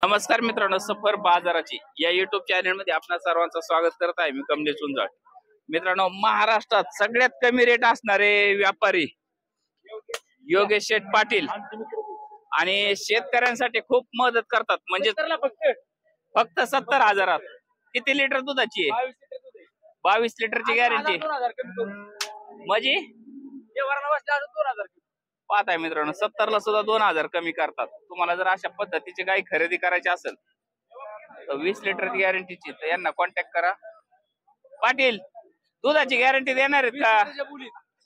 नमस्कार मित्रांनो, सफर बाजाराची या युट्यूब चॅनल मध्ये आपणा सर्वांचं स्वागत करत आहे. मी कमलेश चुंजाळ. मित्रांनो, महाराष्ट्रात सगळ्यात कमी रेट असणारे व्यापारी योगेश शेठ पाटील आणि शेतकऱ्यांसाठी खूप मदत करतात. म्हणजे फक्त 70,000 किती लिटर दुधाची आहे? 22 लिटरची गॅरंटी. म्हणजे पाहताय मित्रांनो, 70 ला सुद्धा 2000 कमी करतात. तुम्हाला जर अशा पद्धतीची गाय खरेदी करायची असेल तर 20 लिटरची गॅरंटीची, तर यांना कॉन्टॅक्ट करा. पाटील, दुधाची गॅरंटी देणार आहेत का?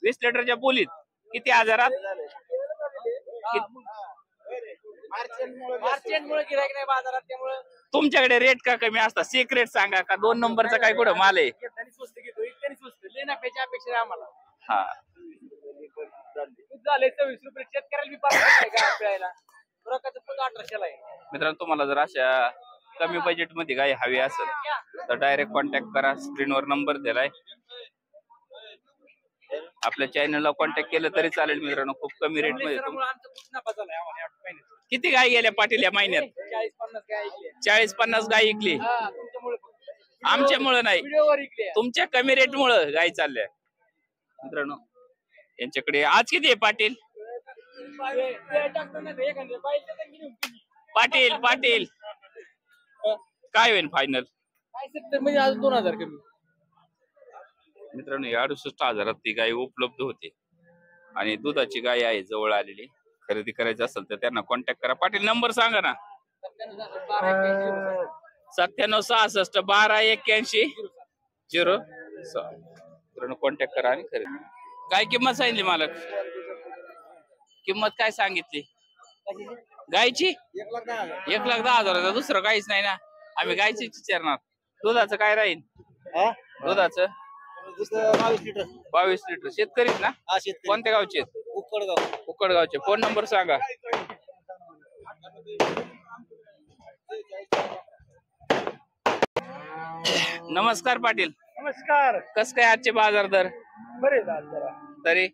20 लिटरच्या बोलीत किती हजारात? तुमच्याकडे रेट का कमी असतात? सिक्रेट सांगा, का 2 नंबरचा काय कुठं माल आहे? हा, मित्रांनो, तुम्हाला जर अशा कमी बजेट मध्ये गाय हवी असेल तर डायरेक्ट कॉन्टॅक्ट करा. स्क्रीनवर नंबर दिलाय. आपल्या चॅनलला कॉन्टॅक्ट केलं तरी चालेल. मित्रांनो, खूप कमी रेट मध्ये. किती गाय गेल्या पाटील या महिन्यात? 40-50 गाय इकली. आमच्यामुळे नाही, तुमच्या कमी रेट मुळे गाय चालल्या. मित्रांनो, यांच्याकडे आज किती आहे पाटील? पाटील पाटील काय होईल फायनल? 2000 कमी. मित्रांनो, 68,000 ती गाय उपलब्ध होते आणि दुधाची गाय आहे जवळ आलेली. खरेदी करायची असेल तर त्यांना कॉन्टॅक्ट करा. पाटील, नंबर सांगा ना. 9766 1281 06. मित्रांनो, कॉन्टॅक्ट करा आणि खरेदी. काय किंमत सांगितली मालक? किंमत काय सांगितली गायची? 1,10,000. दुसरं काहीच नाही ना. आम्ही गायची विचारणार. दुधाचं काय राहील? दुधाचं 22 लिटर. शेतकरीच ना? कोणत्या गावचे? उकडगावचे. फोन नंबर सांगा. नमस्कार पाटील. नमस्कार. कस काय आजचे बाजार दर? बरे तरी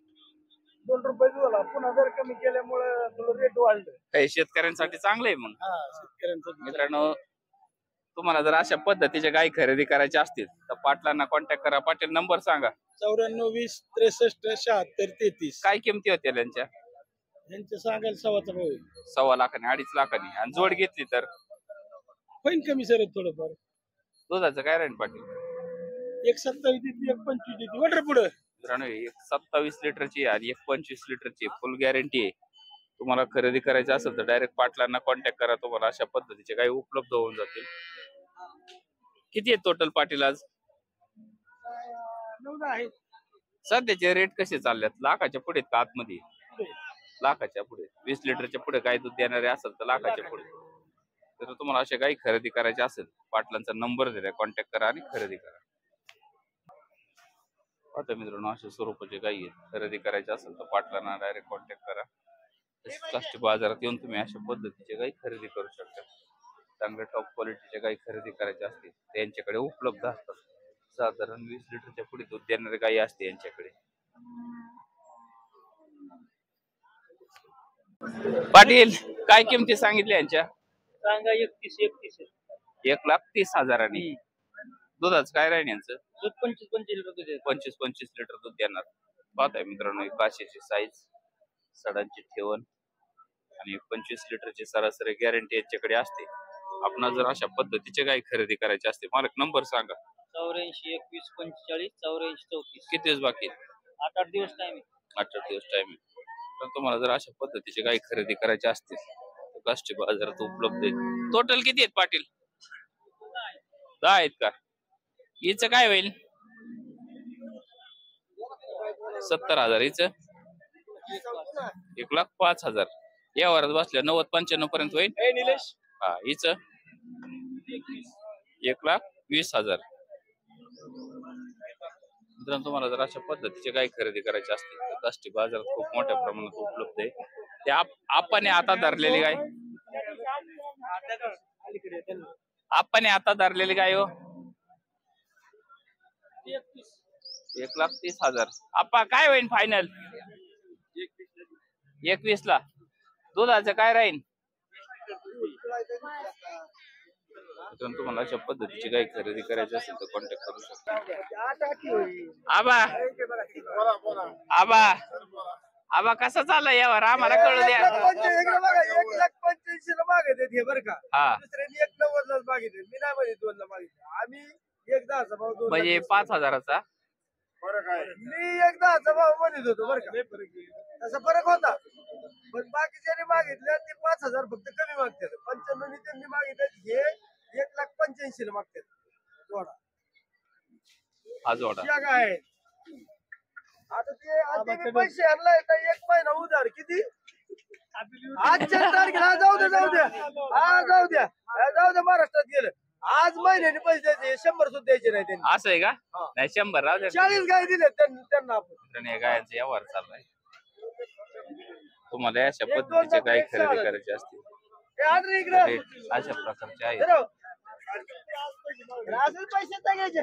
2 रुपये झाला. पुन्हा दर कमी केल्यामुळे थोडं रेट वाढलं. काही शेतकऱ्यांसाठी चांगलं आहे मग. शेतकऱ्यांचं. मित्रांनो, तुम्हाला जर अशा पद्धतीच्या गाय खरेदी करायच्या असतील तर पाटलांना कॉन्टॅक्ट करा. पाटील, नंबर सांगा. 94 20 63 76 33. काय किमती होत्या त्यांच्या? यांचे सांगायला 7.25 भाव. 1.25 लाखांनी 2.5 लाखांनी. आणि जोड घेतली तर पण कमी सर थोडंफार. दुधाचं काय राहील पाटील? 1.27 देते, 1.25 देते. वाटर पुढे. मित्रांनो, 27 लिटरची आणि 1.25 लिटरची फुल गॅरंटी आहे. तुम्हाला खरेदी करायची असेल तर डायरेक्ट पाटलांना कॉन्टॅक्ट करा. तुम्हाला अशा पद्धतीचे गाय उपलब्ध होऊन जातील. किती आहेत टोटल पाटील आज? 9 आहेत. सध्याचे रेट कसे चालल्यात? लाखाच्या पुढे का आतमध्ये? लाखाच्या पुढे. 20 लिटरच्या पुढे गाय दूध देणारे असेल तर लाखाच्या पुढे. तर तुम्हाला अशा गाय खरेदी करायची असेल, पाटलांचा नंबर दिलाय, कॉन्टॅक्ट करा आणि खरेदी करा. आता मित्रांनो, अशा स्वरूपाची गायी खरेदी करायची असेल तर पाटलांना डायरेक्ट कॉन्टॅक्ट करा. काष्टी बाजारात येऊन तुम्ही अशा पद्धतीचे गायी खरेदी करू शकता. चांगल्या टॉप क्वालिटीच्या गायी खरेदी करायच्या असतील तर यांच्याकडे उपलब्ध असतात. साधारण 20 लिटरच्या पुढे दूध देणारी गायी असते यांच्याकडे. पाटील, काय किमती सांगितल्या यांच्या? सांगा 31. 1,30,000. दुधाचं काय राहील यांचं? दूध 25 रुपये. 25 लिटर दूध देणार. पाहताय मित्रांनो, काशीची साईज, सडांची ठेवण आणि 25 लिटरची सरासरी गॅरंटी यांच्याकडे असते. आपण जर अशा पद्धतीचे गाय खरेदी करायची असते, मालक नंबर सांगा. 84 21 45 84 34. किती दिवस बाकी? 8 दिवस टाइम आहे. 8 दिवस टाइम आहे. तर तुम्हाला जर अशा पद्धतीचे गाय खरेदी करायची असतील तर काष्टी बाजारात उपलब्ध आहे. टोटल किती आहेत पाटील? 10 आहेत का? हिचं काय होईल? 70,000. हिचं 1,05,000. या वरात बसल्या 90-95 पर्यंत होईल. निलेश. हा, हिचं 1,20,000. मित्रांनो, तुम्हाला जर अशा पद्धतीचे गाय खरेदी करायची असतील तर काष्टी बाजारात खूप मोठ्या प्रमाणात उपलब्ध आहे. ते आपण आता धरलेली गाय, आपण आता धरलेली गाय हो 1,30,000. आपा काय होईल फायनल? 21 ला. दुधाचं काय राहील? मित्रांनो तुम्हाला अशा पद्धतीची गाय खरेदी करायची असेल तर कॉन्टॅक्ट करू शकता. 8 होईल. आबा आबा आबा कसा चाललाय यावर आम्हाला कळू द्या. 1,85,000 ला मागितले हे बरं का. हा दुसऱ्यांनी 1,90,000 ला मागितले. मी नाही म्हणे 2 ला मागितले. आम्ही 1,10,000 भाव 2 म्हणजे 5,000चा मी 1,10,000 भाव म्हणत होतो बरं का. तसा फरक होता. पण बाकीच्याने मागितले ते 5,000 फक्त कमी मागतात. 95 त्यांनी मागितले हे 1,85,000 ला मागतात. जोडा हा जोडा या काय आता ते आधी पैसे आणलाय तर 1 महिना उधार किती आजच्या तारखेला जाऊ द्या जाऊ द्या जाऊ द्या महाराष्ट्रात गेलं आज महिन्याने पैसे द्यायचे 100 सुद्धा द्यायचे नाही त्यांनी. असं आहे का? नाही 100 राहू द्या. 40 गाय दिले त्यांना आपण. या गायांचा व्यवहार चाललाय. तुम्हाला अशा पद्धतीच्या गाय खरेदी करायची असतील हे आण रे इकडे. रेट अशा प्रकारचे आहेत. जरा. असेल पैसे टाकायचे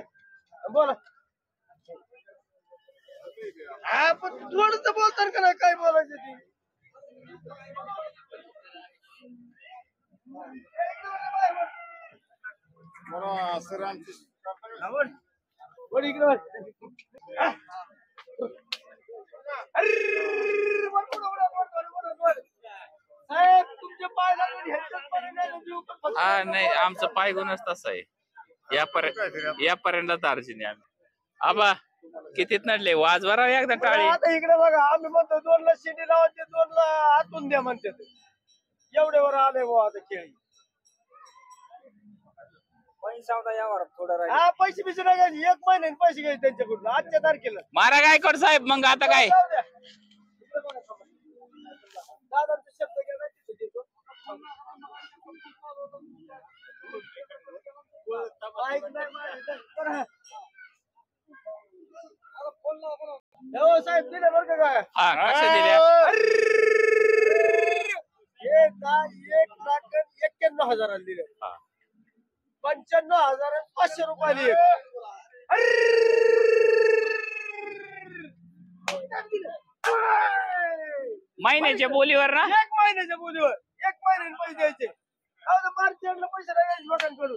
बोला. पण थोडं बोलतात का नाही काय बोलायचं ती साहेब तुमच्या पाय हा नाही आमचं पाय गुणच तसं आहे. यापर्यंत दार्जिनी आम्ही आबा कितीत नडले वाजवा एकदा टाळी. आता इकडे बघा आम्ही म्हणतो 2 ला शिंडी लावायचे 2 ला आतून द्या म्हणते एवढ्यावर आले भाऊ आता खेळी. हा पैसे बिसे नाही घ्यायचे 1 महिन्याने पैसे घ्यायचे त्यांच्याकडून आजच्या तारखेला. मारा गायकवाड साहेब मग आता काय जाऊ द्या. दादांचा शब्द घ्या नाही तिथे देतो. ऐक नाही माझं. बरं. हो साहेब दिले बरं का काय हा कशा दिल्या 1,91,000 दिले. 95,500 रुपयाला महिन्याच्या बोलीवर ना 1 महिन्याच्या बोलीवर 1 महिन्याने पैसे द्यायचे. मार्चला पैसे नाही द्यायचे लोकांकडून.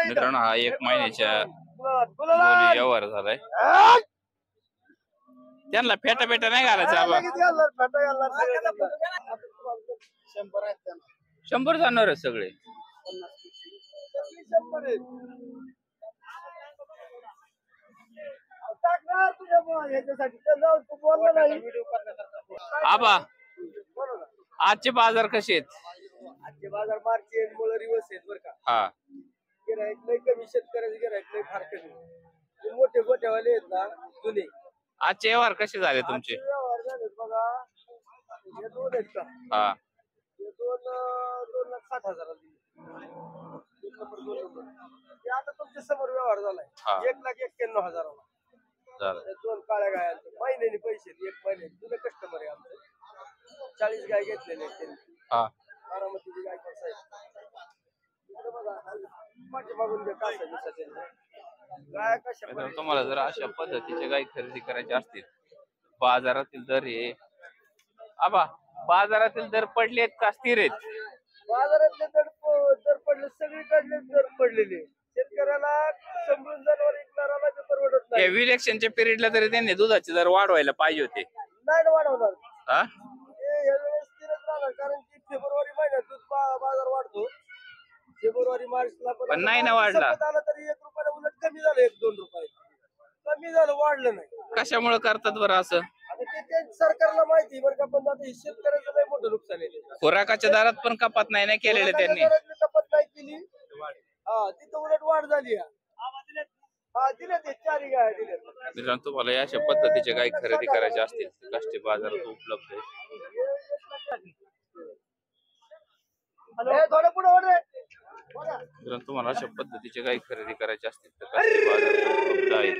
मित्रांनो हा 1 महिन्याच्या बोली व्यवहार झालाय. त्यांना फेटा नाही घालायचा आबा. 100 जाणार सगळे. 100 आहेत. टाकणार तुझ्या ह्याच्यासाठी तर जाऊ तू बोलला नाही. आबा आजचे बाजार कसे आहेत? आजचे बाजार मार्च मुळे रिवर्स आहेत बरं का. हा गिराईक लय कमी शेतकऱ्याचे गिराईक लय फार कमी. जे मोठे गोठेवाले आहेत ना जुने आजचे व्यवहार कसे झाले तुमचे? व्यवहार झाले बघा हे 2 आहेत का हा हे 2,60,000 दिले. ते आता तुमच्या समोर व्यवहार झालाय हा. 1,91,000 झालं. 2 काळ्या गायांचे महिन्याने पैसे 1 महिन्याने जुने कस्टमर आहे आमचे. 40 गाय घेतलेले आहेत त्यांनी. हा बारामतीची गाय साहेब इकडे बघा पाठीमागून जे कासा दिसत गाय कशा मित्रांनो, तुम्हाला जर अशा पद्धतीचे गाय खरेदी करायचे असतील बाजारातील दर हे आबा बाजारातील दर पडलेत का स्थिर आहेत? बाजारातले दर पडले सगळीकडले दर पडलेले. शेतकऱ्याला समजून जनावर विकणाऱ्याला ते परवडत या नाही. विलेक्शनच्या पिरियडला तरी त्यांनी दुधाचे दर वाढवायला पाहिजे होते. नाही ना वाढवणार हा हे यावेळेस स्थिरच राहणार कारण की फेब्रुवारी महिन्यात दूध बाजार वाढतो. फेब्रुवारी मार्चला पण नाही ना वाढला. आला तरी 1 रुपयाला उलट कमी झालं 1-2 रुपये कमी झालं वाढलं नाही. कशामुळे करतात बरं असं? आता ते सरकारला माहिती बरं का पण आता शेतकऱ्याचं लय मोठं नुकसान आहे. खुराकाच्या दरात पण कपात नाही केलेले त्यांनी. कपात नाही केली हा तिथं उलट वाढ झाली. हा दिले ते 4 गाय दिले. मित्रांनो तुम्हाला या अशा पद्धतीचे गाय खरेदी करायचे असतील तर काष्टी बाजारात उपलब्ध आहे. थोडं पुढे ओढ रे. मित्रांनो तुम्हाला अशा पद्धतीचे गाय खरेदी करायचे असतील तर काष्टी बाजारात उपलब्ध आहेत.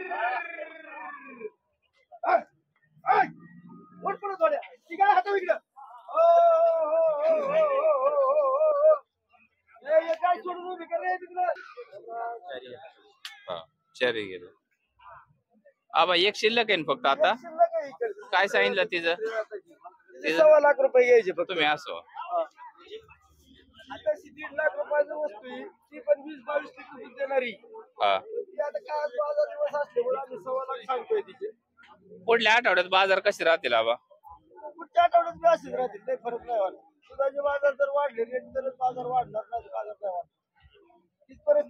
ओढ पुढे थोड्या ठीक आहे हात इकडं. काय सोडून उभी कर रे तिकडं. हा 4 गेलं. आबा एक शिल्लक आहे ना फक्त आता. काय सांगितलं तिचं? 1.25 लाख रुपये घ्यायचे फक्त. तुम्ही असो आता 1.5 लाख रुपयाचं असते ती पण 20-22 लिटर दूध देणारी. हा पण ती आता काय आज बाजार दिवस असल्यामुळे आम्ही 1.25 लाख सांगतोय तिचे. पुढल्या आठवड्यात बाजार कसे राहतील आबा? पुढच्या आठवड्यात बी असेच राहतील, काही फरक नाही वाटत. दुधाचे बाजार जर वाढले रेट तरच बाजार वाढणार, नाही बाजार नाही वाढणार. इथपर्यंत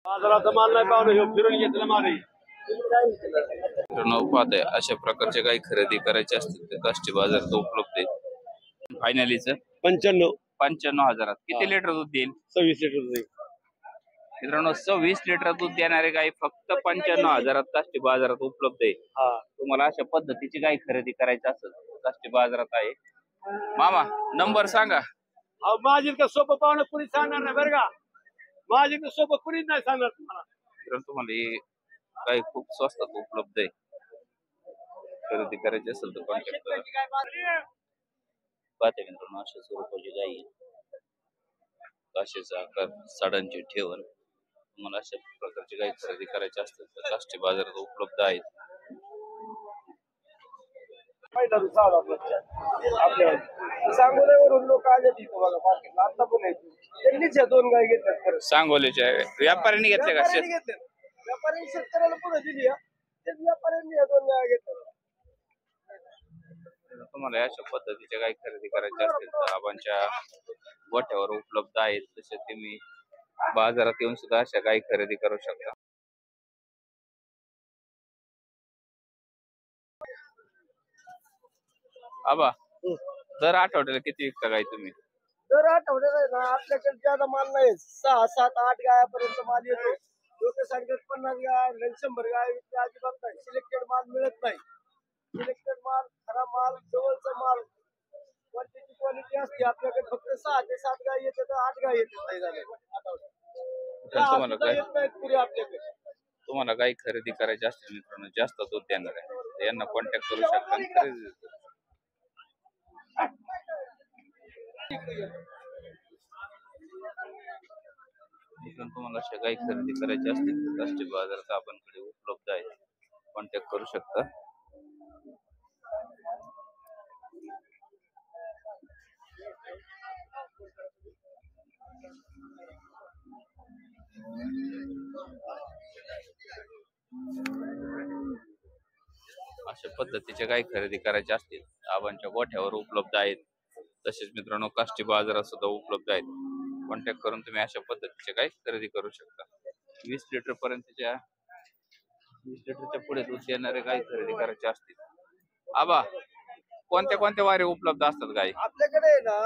बाजाराचा माल नाही पाहुणे फिरून घेतला माल आहे. मित्रांनो पाहताय अशा प्रकारचे काही खरेदी करायचे असतील तर काष्टी बाजारात उपलब्ध आहे. फायनलीच 95 95,000 किती लिटर दूध देईल? 26 लिटर. मित्रांनो 26 लिटर दूध देणारे गाय फक्त 95,000 काष्टी बाजारात उपलब्ध आहे. तुम्हाला अशा पद्धतीची गाय खरेदी करायची असेल तर काष्टी बाजारात आहे. मामा नंबर सांगा. माझी तर सोपं पाहुणं कुणी सांगणार नाही बरं का. माझी तर सोपं कुणीच नाही सांगणार तुम्हाला. मित्रांनो तुम्हाला ही गाय खूप स्वस्तात उपलब्ध आहे. खरेदी करायची असेल तर कॉन्टॅक्ट करा. पाहते मित्रांनो अशा स्वरूपाची गाय आहे. काशीचा आकार, साडांची ठेवण. तुम्हाला अशा प्रकारची गाय खरेदी करायची असतील तर काष्टी बाजारात उपलब्ध आहेत. आपल्या सांगोल्यावरून लोक आले तिथं बघा मार्केटला आता पण आहेत. त्यांनीच या 2 गाय घेतल्यात खरं. सांगोलीच्या व्यापाऱ्यांनी घेतले का? व्यापाऱ्यांनी घेतल्यात. व्यापाऱ्यांनी शेतकऱ्याला पुढे दिली आहे. तेच व्यापाऱ्यांनी या 2 गाय घेतल्या. तुम्हाला अशा पद्धतीच्या काही खरेदी करायची असतील तर आबांच्या गोठ्यावर उपलब्ध आहेत. तसे तुम्ही बाजारात येऊन सुद्धा अशा काही खरेदी करू शकता. आबा दर आठवड्याला किती विकता गाय तुम्ही? दर आठवड्याला आहे ना आपल्याकडे ज्यादा माल नाही. 6, 7, 8 गायापर्यंत माल येतो. लोक सांगतात 50 गाय 100 गाय विकते, अजिबात नाही. सिलेक्टेड माल मिळत नाही. सिलेक्टेड माल, खरा माल, जवळचा माल, क्वालिटी असते आपल्याकडे. फक्त 6 ते 7 गाय येते तर 8 गाय येते आपल्याकडे. तुम्हाला काही खरेदी करायची असतील मित्रांनो जास्त दूध देणार आहे तर यांना कॉन्टॅक्ट करू शकता आणि खरेदी करू शकता. तुम्हाला अशा काही खरेदी करायची असतील तर काष्टी बाजारात आपणकडे उपलब्ध आहे. कॉन्टॅक्ट करू शकता. अशा पद्धतीचे काही खरेदी करायचे असतील आबांच्या गोठ्यावर उपलब्ध आहेत. तसेच मित्रांनो काष्टी बाजारात सुद्धा उपलब्ध आहेत. कॉन्टॅक्ट करून तुम्ही अशा पद्धतीचे काही खरेदी करू शकता. 20 लिटर पर्यंतच्या 20 लिटरच्या पुढे दूध देणारे काही खरेदी करायचे असतील आबा कोणत्या कोणत्या वारे उपलब्ध असतात गाय आपल्याकडे ना